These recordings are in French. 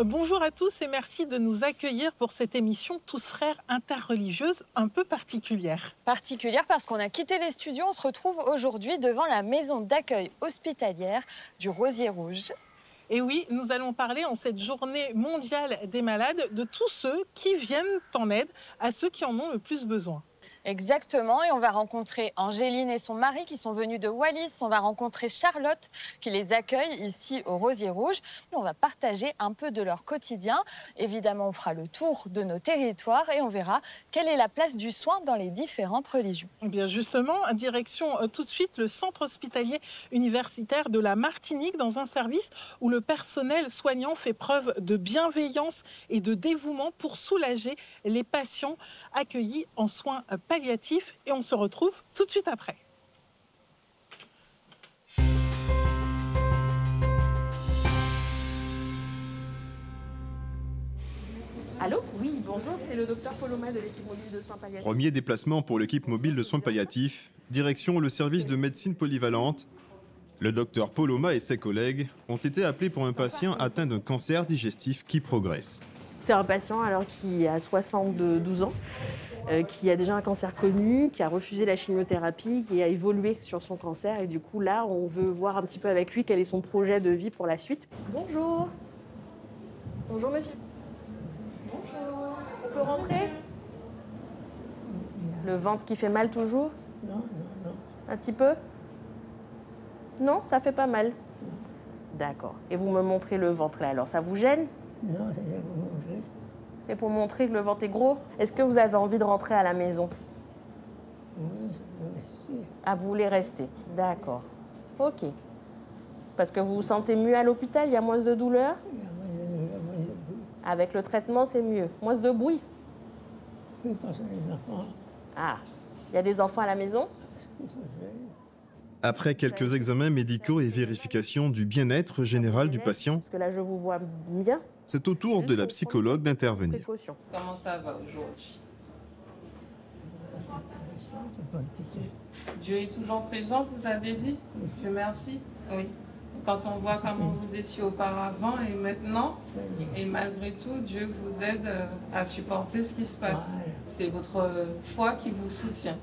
Bonjour à tous et merci de nous accueillir pour cette émission Tous frères interreligieuse un peu particulière. Particulière parce qu'on a quitté les studios, on se retrouve aujourd'hui devant la maison d'accueil hospitalière du Rosier Rouge. Et oui, nous allons parler en cette journée mondiale des malades de tous ceux qui viennent en aide à ceux qui en ont le plus besoin. Exactement, et on va rencontrer Angéline et son mari qui sont venus de Wallis. On va rencontrer Charlotte qui les accueille ici au Rosier Rouge. On va partager un peu de leur quotidien. Évidemment, on fera le tour de nos territoires et on verra quelle est la place du soin dans les différentes religions. Eh bien justement, direction tout de suite le centre hospitalier universitaire de la Martinique dans un service où le personnel soignant fait preuve de bienveillance et de dévouement pour soulager les patients accueillis en soins palliatifs. Et on se retrouve tout de suite après. Allô? Oui, bonjour, c'est le docteur Poloma de l'équipe mobile de soins palliatifs. Premier déplacement pour l'équipe mobile de soins palliatifs, direction le service de médecine polyvalente. Le docteur Poloma et ses collègues ont été appelés pour un patient atteint d'un cancer digestif qui progresse. C'est un patient alors qui a 72 ans, qui a déjà un cancer connu, qui a refusé la chimiothérapie, qui a évolué sur son cancer. Et du coup, là, on veut voir un petit peu avec lui quel est son projet de vie pour la suite. Bonjour. Bonjour, monsieur. Bonjour. On peut rentrer? Le ventre qui fait mal toujours? Non. Un petit peu? Non, ça fait pas mal. D'accord. Et vous me montrez le ventre là, alors ça vous gêne? Non, c'est pour manger. Et pour montrer que le ventre est gros, est-ce que vous avez envie de rentrer à la maison? Oui, je veux rester. Ah, vous voulez rester? D'accord. Ok. Parce que vous vous sentez mieux à l'hôpital, il y a moins de douleur? Il y a moins de bruit. Avec le traitement, c'est mieux. Moins de bruit? Oui, parce que les enfants, Ah, il y a des enfants à la maison? ils sont jeunes. Après quelques examens médicaux et vérification du bien-être général du patient, Parce que là, je vous vois bien. c'est au tour de la psychologue d'intervenir. Précaution. Comment ça va aujourd'hui? C'est pas le petit. Dieu est toujours présent, vous avez dit? Dieu merci. Oui. Quand on voit comment vous étiez auparavant et maintenant, et malgré tout, Dieu vous aide à supporter ce qui se passe. Voilà. C'est votre foi qui vous soutient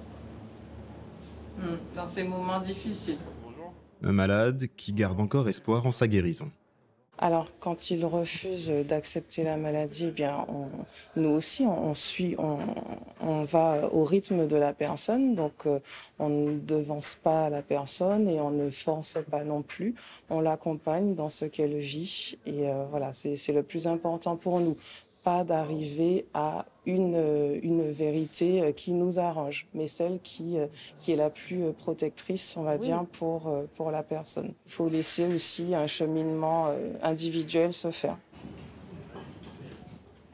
dans ces moments difficiles. Un malade qui garde encore espoir en sa guérison. Alors, quand il refuse d'accepter la maladie, eh bien, nous aussi, on va au rythme de la personne. Donc, on ne devance pas la personne et on ne force pas non plus. On l'accompagne dans ce qu'elle vit. Et voilà, c'est le plus important pour nous. Pas d'arriver à une vérité qui nous arrange, mais celle qui est la plus protectrice, on va dire, pour la personne. Il faut laisser aussi un cheminement individuel se faire.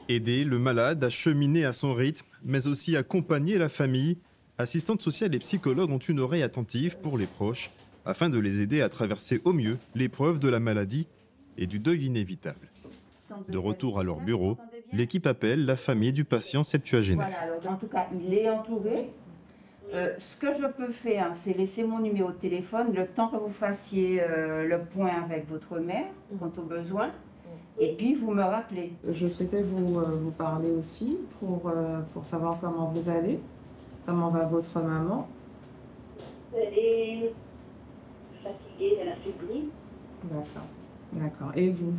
Aider le malade à cheminer à son rythme, mais aussi accompagner la famille. Assistantes sociales et psychologues ont une oreille attentive pour les proches, afin de les aider à traverser au mieux l'épreuve de la maladie et du deuil inévitable. De retour à leur bureau, l'équipe appelle la famille du patient septuagénaire. Voilà, alors en tout cas, il est entouré. Ce que je peux faire, c'est laisser mon numéro de téléphone le temps que vous fassiez le point avec votre mère, quant au besoin, et puis vous me rappelez. Je souhaitais vous parler aussi pour savoir comment vous allez, comment va votre maman. Elle est fatiguée, elle a affaiblie. D'accord. Et vous?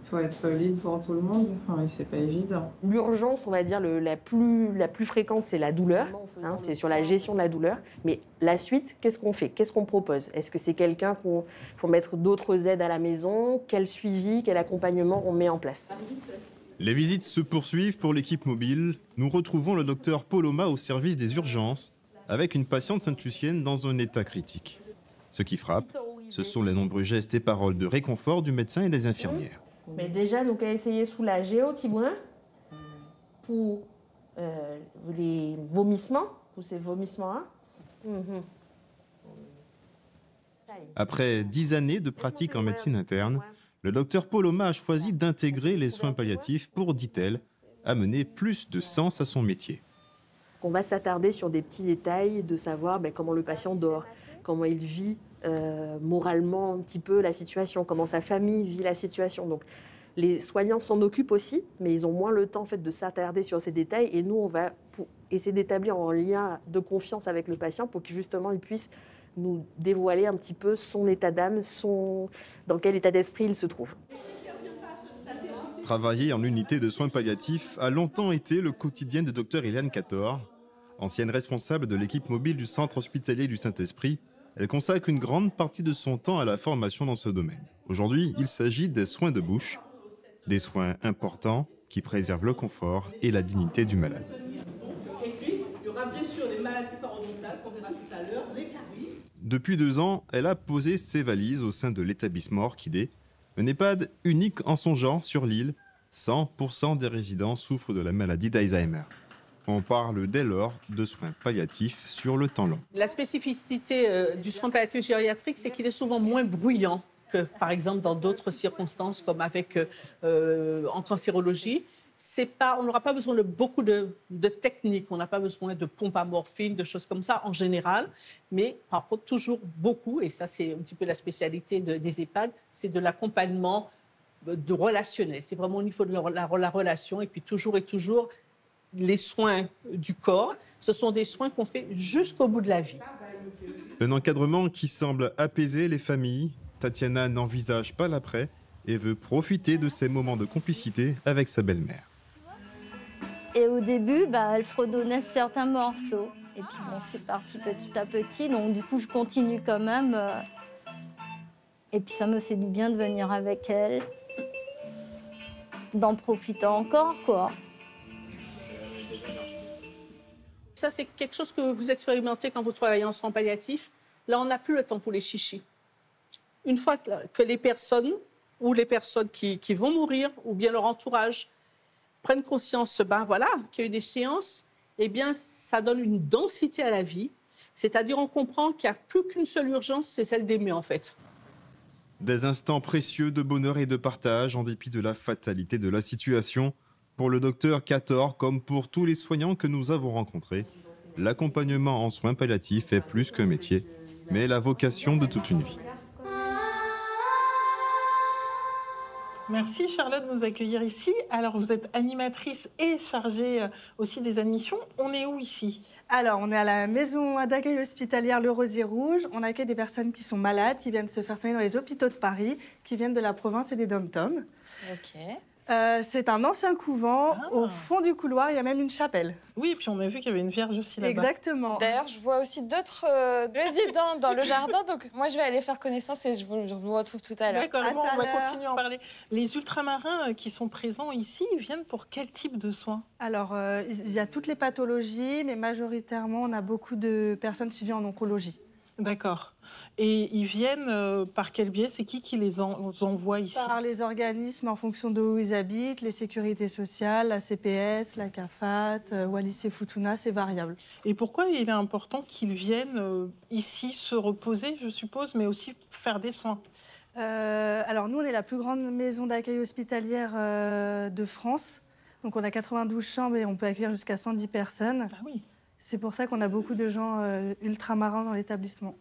Il faut être solide pour tout le monde. Oui, c'est pas évident. L'urgence, on va dire, la plus fréquente, c'est la douleur. Hein, c'est sur la gestion de la douleur. Mais la suite, qu'est-ce qu'on fait? Qu'est-ce qu'on propose? Est-ce que c'est quelqu'un qu'il faut mettre d'autres aides à la maison? Quel suivi, quel accompagnement on met en place? Les visites se poursuivent pour l'équipe mobile. Nous retrouvons le docteur Poloma au service des urgences, avec une patiente sainte-lucienne dans un état critique. Ce qui frappe, ce sont les nombreux gestes et paroles de réconfort du médecin et des infirmières. Mais déjà, donc, à essayer de soulager au Tibouin pour les vomissements, pour ces vomissements. Après 10 années de pratique en médecine interne, le docteur Poloma a choisi d'intégrer les soins palliatifs pour, dit-elle, amener plus de sens à son métier. On va s'attarder sur des petits détails de savoir comment le patient dort, comment il vit moralement un petit peu la situation, comment sa famille vit la situation. Donc, Les soignants s'en occupent aussi, mais ils ont moins le temps en fait, de s'attarder sur ces détails. Et nous, on va essayer d'établir un lien de confiance avec le patient pour qu'il justement il puisse nous dévoiler un petit peu son état d'âme, dans quel état d'esprit il se trouve. Travailler en unité de soins palliatifs a longtemps été le quotidien de Dr Eliane Cator. Ancienne responsable de l'équipe mobile du centre hospitalier du Saint-Esprit, elle consacre une grande partie de son temps à la formation dans ce domaine. Aujourd'hui, il s'agit des soins de bouche, des soins importants qui préservent le confort et la dignité du malade. Et puis, il y aura bien sûr les maladies parodontales, qu'on verra tout à l'heure, les caries. Depuis 2 ans, elle a posé ses valises au sein de l'établissement Orchidée, un EHPAD unique en son genre sur l'île. 100% des résidents souffrent de la maladie d'Alzheimer. On parle dès lors de soins palliatifs sur le temps long. La spécificité du soin palliatif gériatrique, c'est qu'il est souvent moins bruyant que, par exemple, dans d'autres circonstances, comme en cancérologie. On n'aura pas besoin de beaucoup de techniques, on n'a pas besoin de pompes à morphine, de choses comme ça en général, mais par contre toujours beaucoup, et ça c'est un petit peu la spécialité des EHPAD, c'est de l'accompagnement de relationnel. C'est vraiment au niveau de la relation, et puis toujours et toujours, les soins du corps, ce sont des soins qu'on fait jusqu'au bout de la vie. Un encadrement qui semble apaiser les familles. Tatiana n'envisage pas l'après et veut profiter de ces moments de complicité avec sa belle-mère. Et au début, elle fredonnait certains morceaux. Et puis bon, c'est parti petit à petit, donc du coup je continue quand même. Et puis ça me fait du bien de venir avec elle, d'en profiter encore, quoi. Ça, c'est quelque chose que vous expérimentez quand vous travaillez en soins palliatifs. Là, on n'a plus le temps pour les chichis. Une fois que les personnes qui vont mourir, ou bien leur entourage, prennent conscience qu'il y a une échéance, eh bien, ça donne une densité à la vie. C'est-à-dire, on comprend qu'il n'y a plus qu'une seule urgence, c'est celle d'aimer, en fait. Des instants précieux de bonheur et de partage, en dépit de la fatalité de la situation. Pour le docteur Cator, comme pour tous les soignants que nous avons rencontrés, l'accompagnement en soins palliatifs est plus qu'un métier, mais la vocation de toute une vie. Merci Charlotte de nous accueillir ici. Alors vous êtes animatrice et chargée aussi des admissions. On est où ici? Alors on est à la maison d'accueil hospitalière Le Rosier Rouge. On accueille des personnes qui sont malades, qui viennent se faire soigner dans les hôpitaux de Paris, qui viennent de la province et des dom-toms. Ok. C'est un ancien couvent. Au fond du couloir, il y a même une chapelle. Oui, puis on a vu qu'il y avait une vierge aussi là-bas. Exactement. D'ailleurs, je vois aussi d'autres résidents dans le jardin, donc moi je vais aller faire connaissance et je vous retrouve tout à l'heure. D'accord, on va continuer à en parler. Les ultramarins qui sont présents ici, ils viennent pour quel type de soins? Alors, il y a toutes les pathologies, mais majoritairement, on a beaucoup de personnes suivies en oncologie. D'accord. Et ils viennent par quel biais? C'est qui les envoie ici? Par les organismes en fonction de où ils habitent, les sécurités sociales, la CPS, la CAFAT, Wallis et Futuna, c'est variable. Et pourquoi il est important qu'ils viennent ici se reposer, je suppose, mais aussi faire des soins? Alors nous, on est la plus grande maison d'accueil hospitalière de France. Donc on a 92 chambres et on peut accueillir jusqu'à 110 personnes. Ah oui. C'est pour ça qu'on a beaucoup de gens ultramarins dans l'établissement.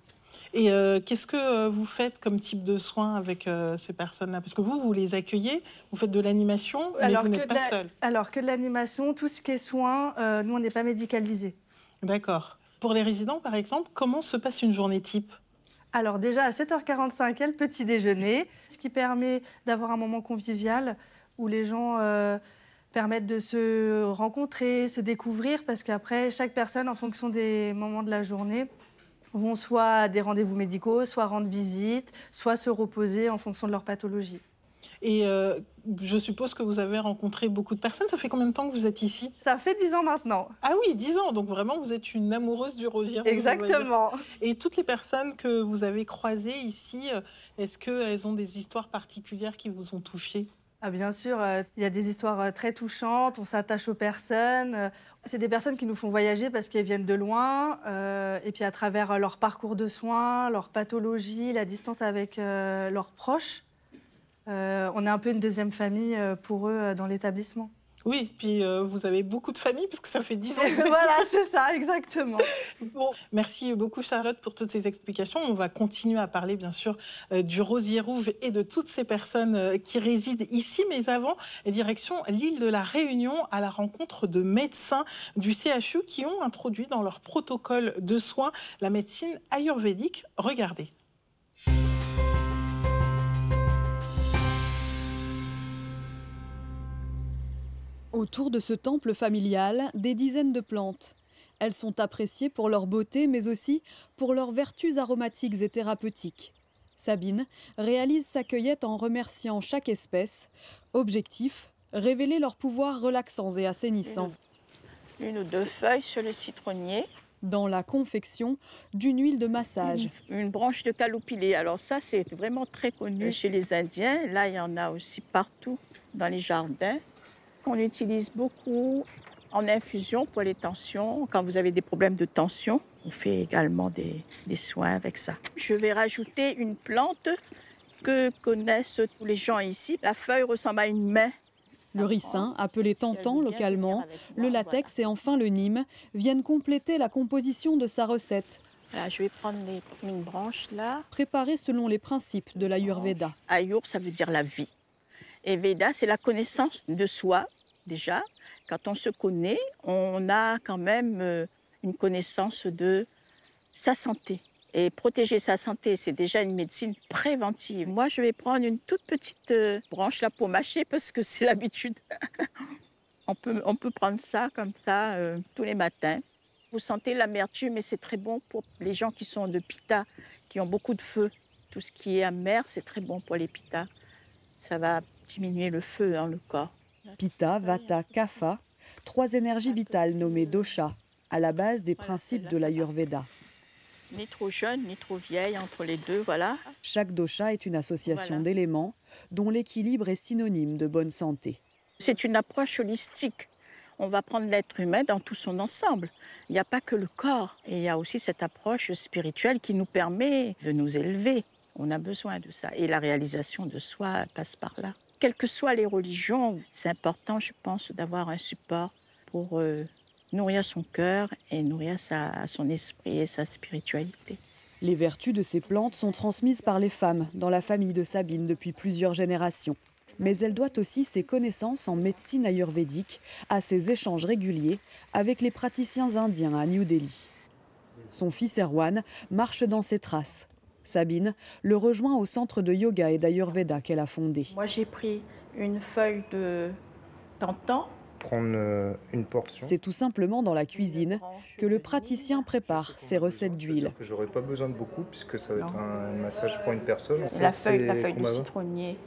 Et qu'est-ce que vous faites comme type de soins avec ces personnes-là? Parce que vous les accueillez, vous faites de l'animation, mais vous n'êtes pas seul. Alors que de l'animation, tout ce qui est soins, nous, on n'est pas médicalisés. D'accord. Pour les résidents, par exemple, comment se passe une journée type? Alors déjà, à 7h45, il y a le petit déjeuner, ce qui permet d'avoir un moment convivial où les gens... permettent de se rencontrer, se découvrir, parce qu'après, chaque personne, en fonction des moments de la journée, vont soit à des rendez-vous médicaux, soit rendre visite, soit se reposer en fonction de leur pathologie. Et je suppose que vous avez rencontré beaucoup de personnes. Ça fait combien de temps que vous êtes ici? Ça fait 10 ans maintenant. Ah oui, 10 ans. Donc vraiment, vous êtes une amoureuse du Rosier Rouge. Exactement. Et toutes les personnes que vous avez croisées ici, est-ce qu'elles ont des histoires particulières qui vous ont touchée? Ah bien sûr, il y a des histoires très touchantes, on s'attache aux personnes. C'est des personnes qui nous font voyager parce qu'elles viennent de loin. Et puis à travers leur parcours de soins, leur pathologie, la distance avec leurs proches, on est un peu une deuxième famille pour eux dans l'établissement. Oui, puis vous avez beaucoup de familles, parce que ça fait 10 ans que vous êtes Voilà, ici. c'est ça, exactement. Bon, merci beaucoup Charlotte pour toutes ces explications. On va continuer à parler bien sûr du Rosier Rouge et de toutes ces personnes qui résident ici. Mais avant, direction l'île de la Réunion à la rencontre de médecins du CHU qui ont introduit dans leur protocole de soins la médecine ayurvédique. Regardez. Autour de ce temple familial, des dizaines de plantes. Elles sont appréciées pour leur beauté, mais aussi pour leurs vertus aromatiques et thérapeutiques. Sabine réalise sa cueillette en remerciant chaque espèce. Objectif, révéler leurs pouvoirs relaxants et assainissants. Une ou deux feuilles sur le citronnier. Dans la confection d'une huile de massage. Une branche de caloupilé. Alors ça, c'est vraiment très connu chez les Indiens. Là, il y en a aussi partout dans les jardins. On utilise beaucoup en infusion pour les tensions. Quand vous avez des problèmes de tension, on fait également des soins avec ça. Je vais rajouter une plante que connaissent tous les gens ici. La feuille ressemble à une main. Le ricin, appelé tantan localement, le latex et enfin le nîmes viennent compléter la composition de sa recette. Voilà, je vais prendre une branche là. Préparée selon les principes de l'Ayurveda. Ayur, ça veut dire la vie. Et Veda, c'est la connaissance de soi, déjà. Quand on se connaît, on a quand même une connaissance de sa santé. Et protéger sa santé, c'est déjà une médecine préventive. Moi, je vais prendre une toute petite branche là pour mâcher parce que c'est l'habitude. on peut prendre ça comme ça tous les matins. Vous sentez l'amertume et c'est très bon pour les gens qui sont de pitta, qui ont beaucoup de feu. Tout ce qui est amer, c'est très bon pour les pitta. Ça va diminuer le feu dans le corps. Pitta, Vata, Kapha, 3 énergies vitales nommées dosha, à la base des principes de l'Ayurveda. Ni trop jeune, ni trop vieille, entre les deux, voilà. Chaque dosha est une association d'éléments dont l'équilibre est synonyme de bonne santé. C'est une approche holistique. On va prendre l'être humain dans tout son ensemble. Il n'y a pas que le corps. Et il y a aussi cette approche spirituelle qui nous permet de nous élever. On a besoin de ça. Et la réalisation de soi passe par là. Quelles que soient les religions, c'est important, je pense, d'avoir un support pour nourrir son cœur et nourrir son esprit et sa spiritualité. Les vertus de ces plantes sont transmises par les femmes dans la famille de Sabine depuis plusieurs générations. Mais elle doit aussi ses connaissances en médecine ayurvédique à ses échanges réguliers avec les praticiens indiens à New Delhi. Son fils Erwan marche dans ses traces. Sabine le rejoint au centre de yoga et d'ayurveda qu'elle a fondé. Moi, j'ai pris une feuille de tantan. Prendre une portion. C'est tout simplement dans la cuisine que le praticien prépare ses recettes d'huile. J'aurais pas besoin de beaucoup puisque ça va être un massage pour une personne. La feuille de citronnier.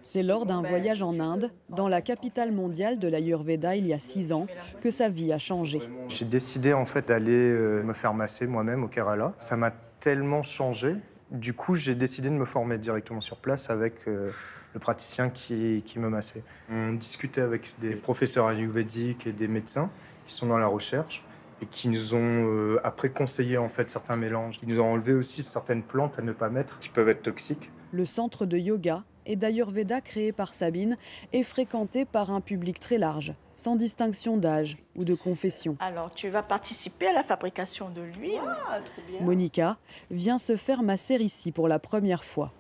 C'est lors d'un voyage en Inde, dans la capitale mondiale de l'Ayurveda il y a 6 ans, que sa vie a changé. J'ai décidé en fait d'aller me faire masser moi-même au Kerala. Ça m'a tellement changé. Du coup, j'ai décidé de me former directement sur place avec le praticien qui me massait. On discutait avec des professeurs ayurvédiques et des médecins qui sont dans la recherche et qui nous ont après conseillé en fait certains mélanges. Ils nous ont enlevé aussi certaines plantes à ne pas mettre qui peuvent être toxiques. Le centre de yoga et d'ayurveda créé par Sabine est fréquenté par un public très large, sans distinction d'âge ou de confession. Alors, tu vas participer à la fabrication de l'huile. Ah, trop bien. Monica vient se faire masser ici pour la première fois.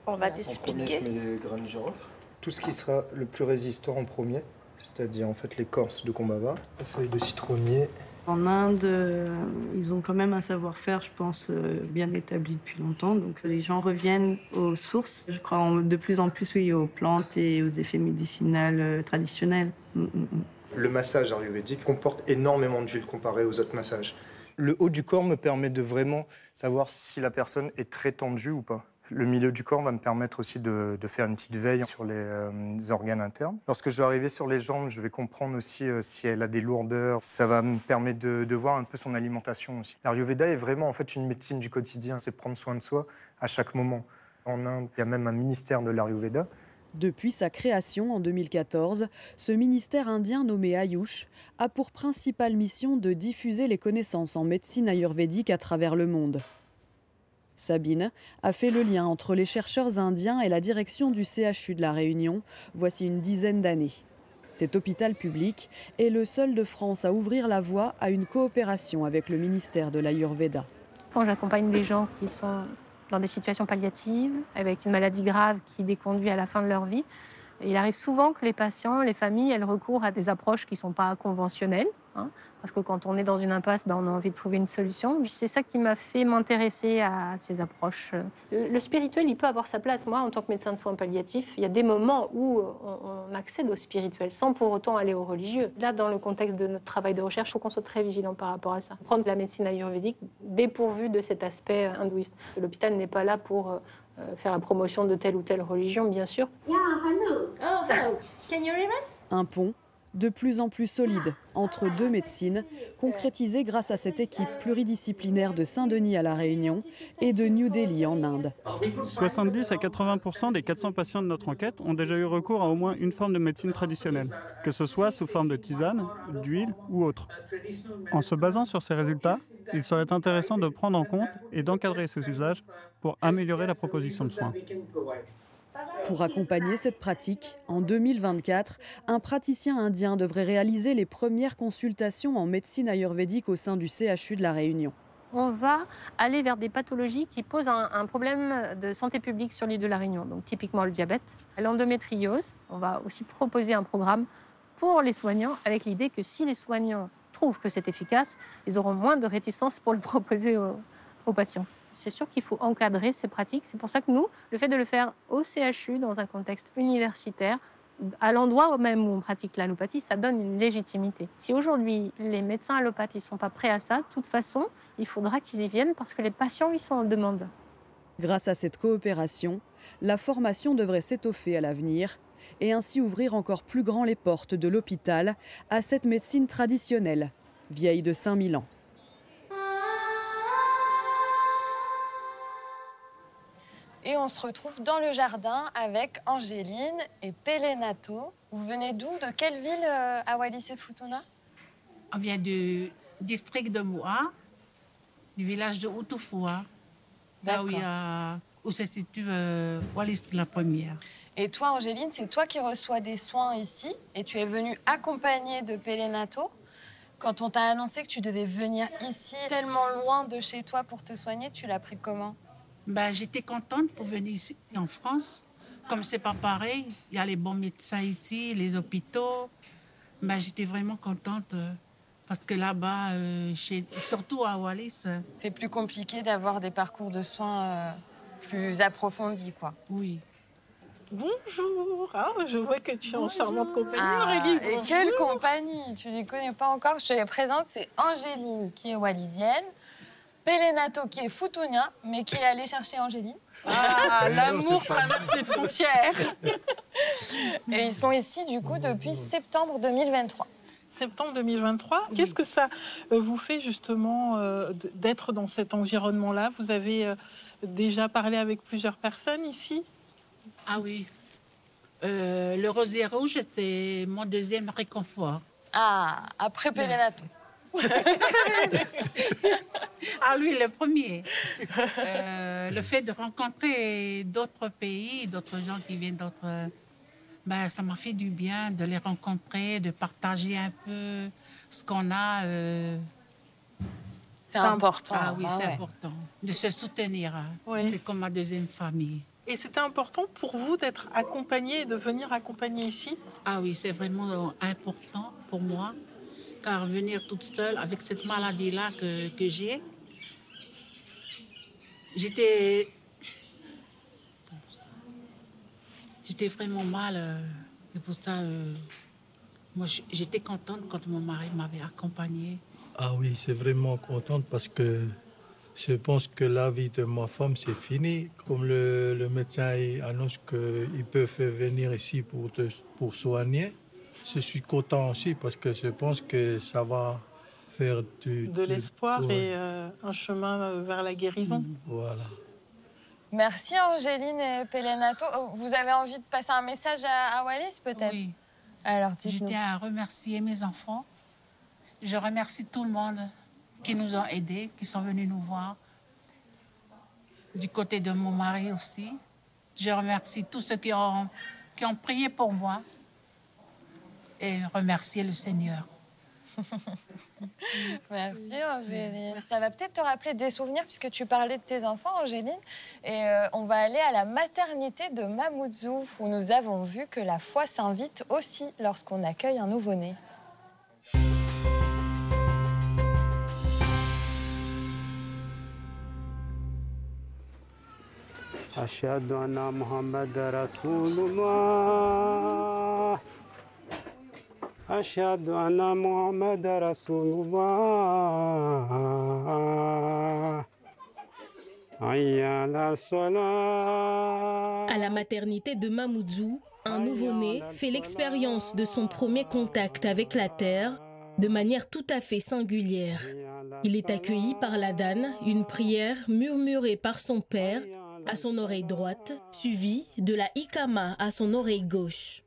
On va t'expliquer. En premier, je mets les graines de girofle. Tout ce qui sera le plus résistant en premier, c'est-à-dire en fait l'écorce de combava, la feuille de citronnier. En Inde, ils ont quand même un savoir-faire, je pense, bien établi depuis longtemps. Donc les gens reviennent aux sources. Je crois de plus en plus, oui, aux plantes et aux effets médicinaux traditionnels. Le massage ayurvédique comporte énormément d'huile comparé aux autres massages. Le haut du corps me permet de vraiment savoir si la personne est très tendue ou pas. Le milieu du corps va me permettre aussi de faire une petite veille sur les organes internes. Lorsque je vais arriver sur les jambes, je vais comprendre aussi si elle a des lourdeurs. Ça va me permettre de voir un peu son alimentation aussi. L'Ayurveda est vraiment en fait une médecine du quotidien. C'est prendre soin de soi à chaque moment. En Inde, il y a même un ministère de l'Ayurveda. Depuis sa création en 2014, ce ministère indien nommé Ayush a pour principale mission de diffuser les connaissances en médecine ayurvédique à travers le monde. Sabine a fait le lien entre les chercheurs indiens et la direction du CHU de la Réunion, voici une dizaine d'années. Cet hôpital public est le seul de France à ouvrir la voie à une coopération avec le ministère de l'Ayurveda. Quand j'accompagne des gens qui sont dans des situations palliatives, avec une maladie grave qui les conduit à la fin de leur vie, il arrive souvent que les patients, les familles, elles recourent à des approches qui ne sont pas conventionnelles. Parce que quand on est dans une impasse, on a envie de trouver une solution. C'est ça qui m'a fait m'intéresser à ces approches. Le spirituel, il peut avoir sa place. Moi, en tant que médecin de soins palliatifs, il y a des moments où on accède au spirituel sans pour autant aller au religieux. Là, dans le contexte de notre travail de recherche, il faut qu'on soit très vigilant par rapport à ça. Prendre la médecine ayurvédique dépourvue de cet aspect hindouiste. L'hôpital n'est pas là pour faire la promotion de telle ou telle religion, bien sûr. Yeah, hello. Oh, hello. Can you hear us? Un pont de plus en plus solide entre deux médecines, concrétisé grâce à cette équipe pluridisciplinaire de Saint-Denis à La Réunion et de New Delhi en Inde. 70 à 80% des 400 patients de notre enquête ont déjà eu recours à au moins une forme de médecine traditionnelle, que ce soit sous forme de tisane, d'huile ou autre. En se basant sur ces résultats, il serait intéressant de prendre en compte et d'encadrer ces usages pour améliorer la proposition de soins. Pour accompagner cette pratique, en 2024, un praticien indien devrait réaliser les premières consultations en médecine ayurvédique au sein du CHU de La Réunion. On va aller vers des pathologies qui posent un problème de santé publique sur l'île de La Réunion. Donc typiquement le diabète, l'endométriose. On va aussi proposer un programme pour les soignants avec l'idée que si les soignants trouvent que c'est efficace, ils auront moins de réticence pour le proposer aux patients. C'est sûr qu'il faut encadrer ces pratiques. C'est pour ça que nous, le fait de le faire au CHU, dans un contexte universitaire, à l'endroit même où on pratique l'allopathie, ça donne une légitimité. Si aujourd'hui, les médecins allopathes ne sont pas prêts à ça, de toute façon, il faudra qu'ils y viennent parce que les patients, ils sont en demande. Grâce à cette coopération, la formation devrait s'étoffer à l'avenir et ainsi ouvrir encore plus grand les portes de l'hôpital à cette médecine traditionnelle, vieille de 5000 ans. Et on se retrouve dans le jardin avec Angéline et Pelenato. Vous venez d'où? De quelle ville à Wallis et Futuna? On vient du district de Moua, du village de Outoufoua, là où se situe Wallis la première. Et toi, Angéline, c'est toi qui reçois des soins ici et tu es venue accompagnée de Pelenato. Quand on t'a annoncé que tu devais venir ici, tellement loin de chez toi pour te soigner, tu l'as pris comment? J'étais contente pour venir ici en France. Comme c'est pas pareil, il y a les bons médecins ici, les hôpitaux. J'étais vraiment contente parce que là-bas, surtout à Wallis... C'est plus compliqué d'avoir des parcours de soins plus approfondis, quoi. Oui. Bonjour. Je vois que tu es en charmante compagnie, Aurélie. Et quelle compagnie? Tu les connais pas encore. Je te les présente. C'est Angéline qui est wallisienne. Pelenato qui est futunien, mais qui est allé chercher Angéline. L'amour traverse les frontières. Et ils sont ici, du coup, depuis septembre 2023. Septembre 2023. Oui. Qu'est-ce que ça vous fait, justement, d'être dans cet environnement-là? Vous avez déjà parlé avec plusieurs personnes ici? Ah oui. Le rosier rouge, c'était mon deuxième réconfort. Après Pelenato. Lui, le premier. Le fait de rencontrer d'autres pays, d'autres gens qui viennent d'autres... ça m'a fait du bien de les rencontrer, de partager un peu ce qu'on a. C'est important. Oui, c'est important. De se soutenir. Oui. C'est comme ma deuxième famille. Et c'était important pour vous d'être accompagnée, de venir accompagner ici? Oui, c'est vraiment important pour moi. Car venir toute seule avec cette maladie-là que j'ai, j'étais vraiment mal. C'est pour ça, moi, j'étais contente quand mon mari m'avait accompagnée. Oui, c'est vraiment contente parce que je pense que la vie de ma femme, c'est fini. Comme le médecin annonce qu'il peut faire venir ici pour soigner. Je suis content aussi parce que je pense que ça va faire de l'espoir et un chemin vers la guérison. Voilà. Merci Angéline et Pelenato. Vous avez envie de passer un message à Wallis peut-être? Oui. Alors dites-nous. Je tiens à remercier mes enfants. Je remercie tout le monde qui nous ont aidés, qui sont venus nous voir. Du côté de mon mari aussi. Je remercie tous ceux qui ont prié pour moi. et remercier le Seigneur. Merci Angéline. Ça va peut-être te rappeler des souvenirs puisque tu parlais de tes enfants, Angéline. Et on va aller à la maternité de Mamoudzou où nous avons vu que la foi s'invite aussi lorsqu'on accueille un nouveau-né. Ashhadu anna Muhammad Rasulullah. Ashhadu anna Muhammad Rasulullah. Hayya ala salat. À la maternité de Mamoudzou, un nouveau-né fait l'expérience de son premier contact avec la terre de manière tout à fait singulière. Il est accueilli par l'adhan, une prière murmurée par son père à son oreille droite, suivie de la ikama à son oreille gauche.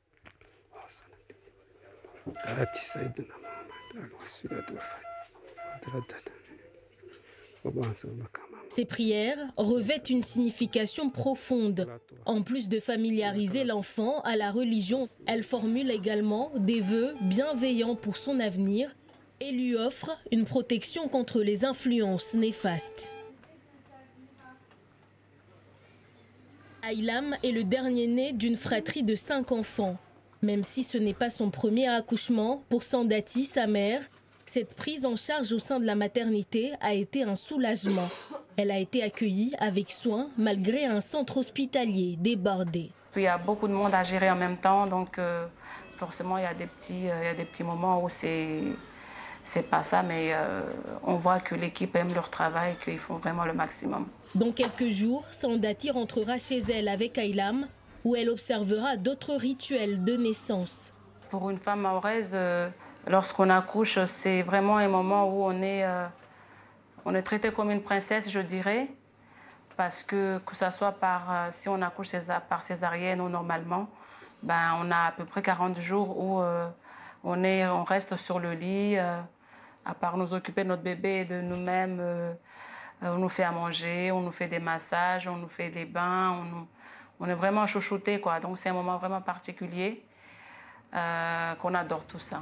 Ces prières revêtent une signification profonde. En plus de familiariser l'enfant à la religion, elle formule également des vœux bienveillants pour son avenir et lui offre une protection contre les influences néfastes. Aylam est le dernier né d'une fratrie de 5 enfants. Même si ce n'est pas son premier accouchement, pour Sandati, sa mère, cette prise en charge au sein de la maternité a été un soulagement. Elle a été accueillie avec soin malgré un centre hospitalier débordé. Il y a beaucoup de monde à gérer en même temps, donc forcément il y a des petits moments où c'est pas ça, mais on voit que l'équipe aime leur travail, qu'ils font vraiment le maximum. Dans quelques jours, Sandati rentrera chez elle avec Aylam, où elle observera d'autres rituels de naissance. Pour une femme mahoraise, lorsqu'on accouche, c'est vraiment un moment où on est traité comme une princesse, je dirais, parce que ça soit si on accouche par césarienne ou normalement, ben, on a à peu près 40 jours où on reste sur le lit, à part nous occuper de notre bébé et de nous-mêmes. On nous fait à manger, on nous fait des massages, on nous fait des bains, on est vraiment chouchoutés, quoi. Donc c'est un moment vraiment particulier qu'on adore tout ça.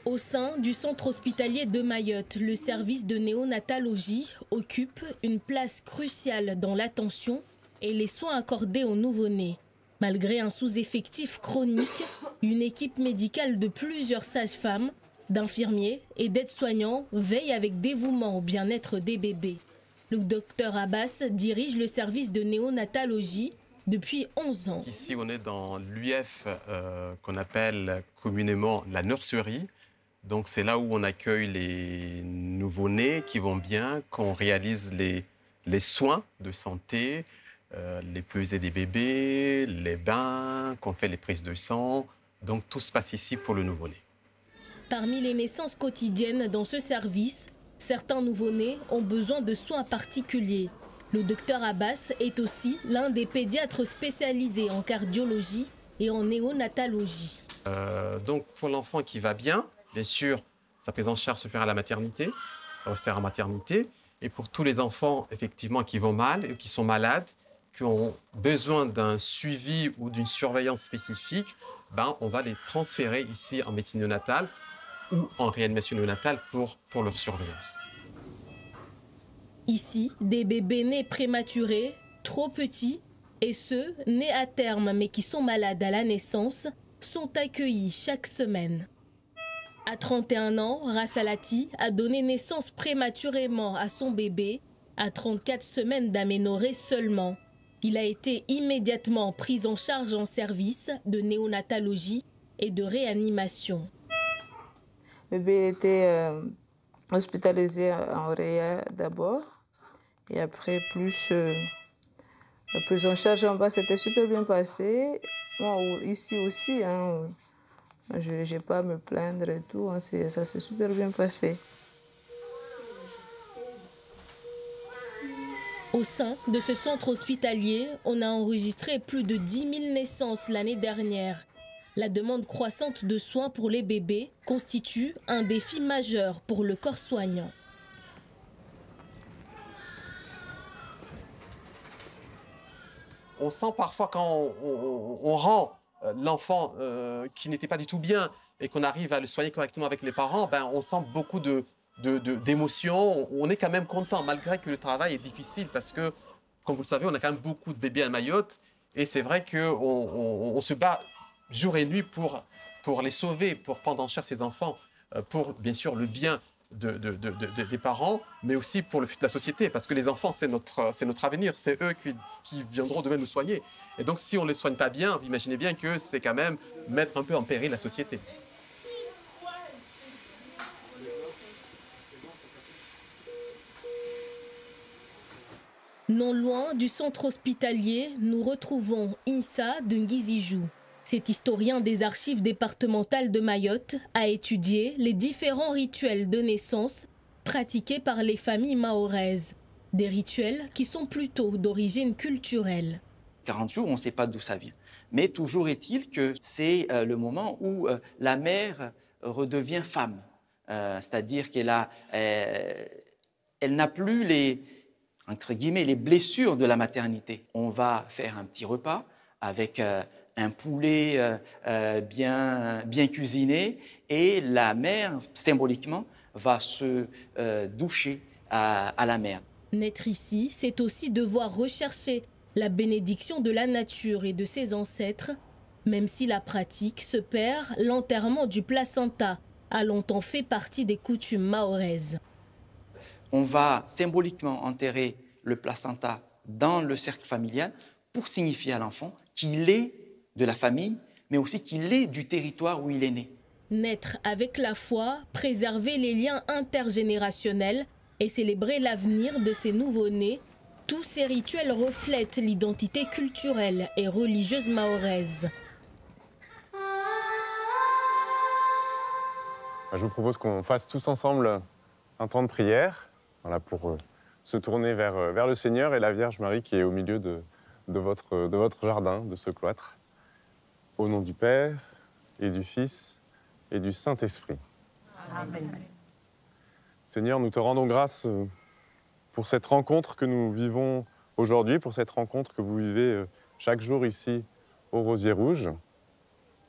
Au sein du centre hospitalier de Mayotte, le service de néonatologie occupe une place cruciale dans l'attention et les soins accordés aux nouveau-nés. Malgré un sous-effectif chronique, une équipe médicale de plusieurs sages-femmes, d'infirmiers et d'aides-soignants veille avec dévouement au bien-être des bébés. Le docteur Abbas dirige le service de néonatologie depuis 11 ans. Ici, on est dans l'UF qu'on appelle communément la nurserie. Donc, c'est là où on accueille les nouveau-nés qui vont bien, qu'on réalise les soins de santé, les pesées des bébés, les bains, qu'on fait les prises de sang. Donc, tout se passe ici pour le nouveau-né. Parmi les naissances quotidiennes dans ce service, certains nouveau-nés ont besoin de soins particuliers. Le docteur Abbas est aussi l'un des pédiatres spécialisés en cardiologie et en néonatologie. Donc pour l'enfant qui va bien sûr, sa prise en charge se fera à la maternité, à maternité. Et pour tous les enfants effectivement qui vont mal et qui sont malades, qui ont besoin d'un suivi ou d'une surveillance spécifique, on va les transférer ici en médecine néonatale ou en réanimation néonatale pour leur surveillance. Ici, des bébés nés prématurés, trop petits, et ceux nés à terme mais qui sont malades à la naissance, sont accueillis chaque semaine. À 31 ans, Rassalati a donné naissance prématurément à son bébé, à 34 semaines d'aménorrhée seulement. Il a été immédiatement pris en charge en service de néonatologie et de réanimation. Le bébé était hospitalisé en Oreya d'abord, et après la prise en charge en bas, c'était super bien passé. Moi, ici aussi, je n'ai pas à me plaindre et tout, ça s'est super bien passé. Au sein de ce centre hospitalier, on a enregistré plus de 10 000 naissances l'année dernière. La demande croissante de soins pour les bébés constitue un défi majeur pour le corps soignant. On sent parfois quand on rend l'enfant qui n'était pas du tout bien et qu'on arrive à le soigner correctement avec les parents, ben, on sent beaucoup d'émotions. On est quand même content, malgré que le travail est difficile, parce que, comme vous le savez, on a quand même beaucoup de bébés à Mayotte. Et c'est vrai qu'on se bat jour et nuit pour les sauver, pour prendre en charge ces enfants, pour, bien sûr, le bien des parents, mais aussi pour le futur de la société, parce que les enfants, c'est notre avenir, c'est eux qui viendront demain nous soigner. Et donc, si on ne les soigne pas bien, vous imaginez bien que c'est quand même mettre un peu en péril la société. Non loin du centre hospitalier, nous retrouvons Insa de Ngizijou. Cet historien des archives départementales de Mayotte a étudié les différents rituels de naissance pratiqués par les familles mahoraises. Des rituels qui sont plutôt d'origine culturelle. 40 jours, on ne sait pas d'où ça vient. Mais toujours est-il que c'est le moment où la mère redevient femme. C'est-à-dire qu'elle n'a plus entre guillemets, les blessures de la maternité. On va faire un petit repas avec un poulet bien cuisiné et la mère, symboliquement, va se doucher à la mère. Naître ici, c'est aussi devoir rechercher la bénédiction de la nature et de ses ancêtres. Même si la pratique se perd, l'enterrement du placenta a longtemps fait partie des coutumes mahoraises. On va symboliquement enterrer le placenta dans le cercle familial pour signifier à l'enfant qu'il est de la famille, mais aussi qu'il est du territoire où il est né. Naître avec la foi, préserver les liens intergénérationnels et célébrer l'avenir de ces nouveau-nés, tous ces rituels reflètent l'identité culturelle et religieuse mahoraise. Je vous propose qu'on fasse tous ensemble un temps de prière, voilà, pour se tourner vers le Seigneur et la Vierge Marie qui est au milieu de votre jardin, de ce cloître. Au nom du Père et du Fils et du Saint-Esprit. Amen. Seigneur, nous te rendons grâce pour cette rencontre que nous vivons aujourd'hui, pour cette rencontre que vous vivez chaque jour ici au Rosier Rouge,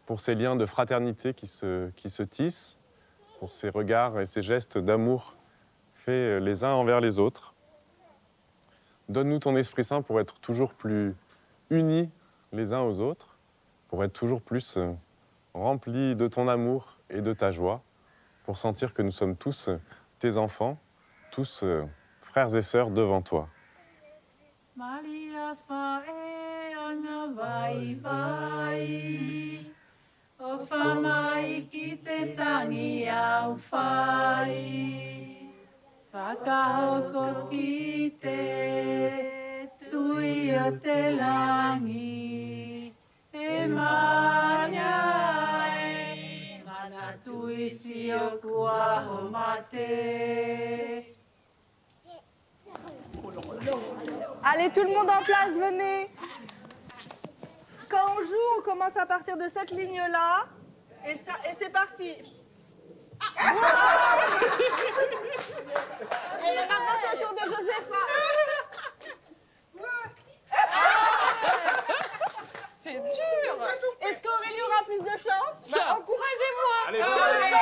pour ces liens de fraternité qui se tissent, pour ces regards et ces gestes d'amour faits les uns envers les autres. Donne-nous ton Esprit Saint pour être toujours plus unis les uns aux autres, pour être toujours plus remplis de ton amour et de ta joie, pour sentir que nous sommes tous tes enfants, tous frères et sœurs devant toi. Allez, tout le monde en place, venez. Quand on joue, on commence à partir de cette ligne-là. Et c'est parti. Et maintenant, c'est au tour de Josépha. C'est dur. Est-ce qu'Aurélie aura plus de chance? Encouragez-moi. Allez, Aurélie.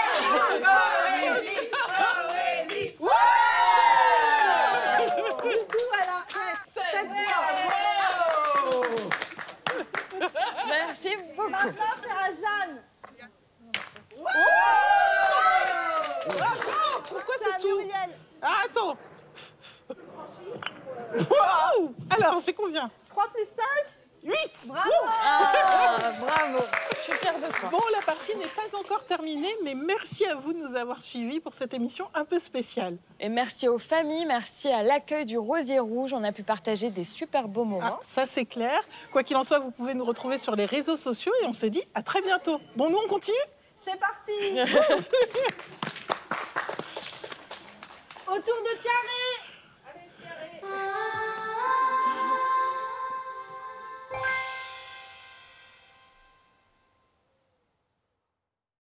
Du coup, elle a 7 points. Merci beaucoup. Maintenant, c'est à Jeanne. Pourquoi c'est tout? Ah, attends. Wow. Alors, j'ai combien? 3 plus 5? 8. Bravo. Bravo. Je suis fière de toi. Bon, la partie n'est pas encore terminée, mais merci à vous de nous avoir suivis pour cette émission un peu spéciale. Et merci aux familles, merci à l'accueil du Rosier Rouge. On a pu partager des super beaux moments. Ah, ça, c'est clair. Quoi qu'il en soit, vous pouvez nous retrouver sur les réseaux sociaux et on se dit à très bientôt. Bon, nous, on continue? C'est parti. Autour de Thierry.